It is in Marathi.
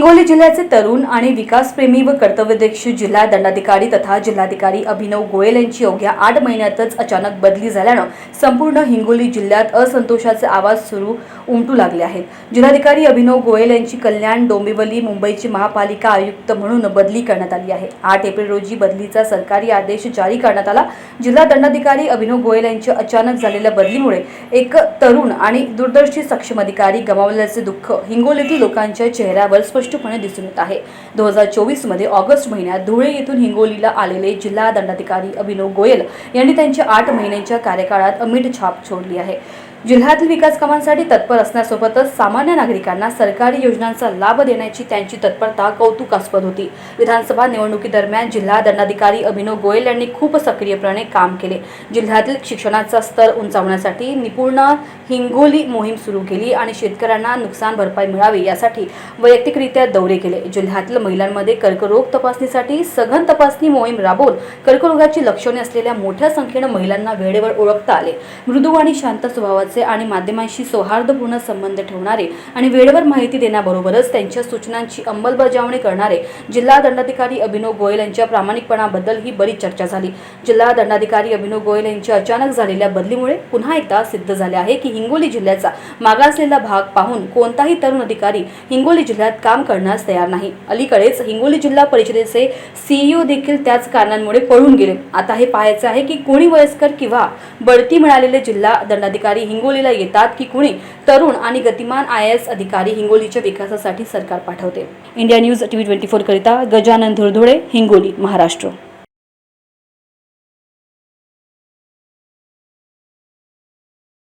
हिंगोली जिल्ह्याचे तरुण आणि विकासप्रेमी व कर्तव्यदक्ष जिल्हा दंडाधिकारी तथा जिल्हाधिकारी अभिनव गोयल यांची अवघ्या 8 महिन्यातच अचानक बदली झाल्यानं संपूर्ण हिंगोली जिल्ह्यात असंतोषाचे आवाज उमटू लागले आहेत। जिल्हाधिकारी अभिनव गोयल यांची कल्याण डोंबिवली मुंबईची महापालिका आयुक्त म्हणून बदली करण्यात आली आहे। 8 एप्रिल रोजी बदलीचा सरकारी आदेश जारी करण्यात आला। जिल्हा दंडाधिकारी अभिनव गोयल यांच्या अचानक झालेल्या बदलीमुळे एक तरुण आणि दूरदर्शी सक्षम अधिकारी गमावल्याचे दुःख हिंगोलीतील लोकांच्या चेहऱ्यावर स्पष्टपणे दिसून येत आहे। 2024 मध्ये ऑगस्ट महिन्यात धुळे येथून हिंगोलीला आलेले जिल्हा दंडाधिकारी अभिनव गोयल यांनी त्यांच्या 8 महिन्यांच्या कार्यकाळात अमिट छाप छोडली आहे। जिल्ह्यातील विकास कामांसाठी तत्पर असण्यासोबतच सामान्य नागरिकांना सरकारी योजनांचा लाभ देण्याची त्यांची तत्परता कौतुकास्पद होती। विधानसभा निवडणुकीदरम्यान जिल्हा दंडाधिकारी अभिनव गोयल यांनी खूप सक्रियपणे काम केले। जिल्ह्यातील शिक्षणाचा स्तर उंचावण्यासाठी निपुण हिंगोली मोहीम सुरू केली आणि शेतकऱ्यांना नुकसान भरपाई मिळावी यासाठी वैयक्तिकरित्या दौरे केले। जिल्ह्यातील महिलांमध्ये कर्करोग तपासणीसाठी सघन तपासणी मोहीम राबवून कर्करोगाची लक्षणे असलेल्या मोठ्या संख्येने महिलांना वेळेवर ओळखता आले। मृदू आणि शांत स्वभावाचे आणि माध्यमांशी सौहार्दपूर्ण संबंध ठेवणारे आणि वेळेवर माहिती देण्याबरोबरच त्यांच्या सूचनांची अंमलबजावणी करणारे जिल्हा दंडाधिकारी अभिनव गोयल यांच्या प्रामाणिकपणाबद्दल ही बरीच चर्चा झाली। जिल्हा दंडाधिकारी अभिनव गोयल यांच्या अचानक झालेल्या बदलीमुळे पुन्हा एकदा सिद्ध झाले आहे की हिंगोली जिल्ह्याचा मागासलेला भाग पाहून कोणताही तरुण अधिकारी हिंगोली जिल्ह्यात काम करण्यास तयार नाही। अलीकडेच हिंगोली जिल्हा परिषदेचे सीईओ देखील त्याच कारणांमुळे पळून गेले। आता हे पाहायचे आहे की कोणी वयस्कर किंवा बढती मिळालेले जिल्हा दंडाधिकारी हिंगोलीला येतात की कुणी तरुण आणि गतिमान IAS अधिकारी हिंगोलीच्या विकासासाठी सरकार पाठवते। इंडिया न्यूज TV 24 करिता गजानन धुरधुळे, हिंगोली, महाराष्ट्र।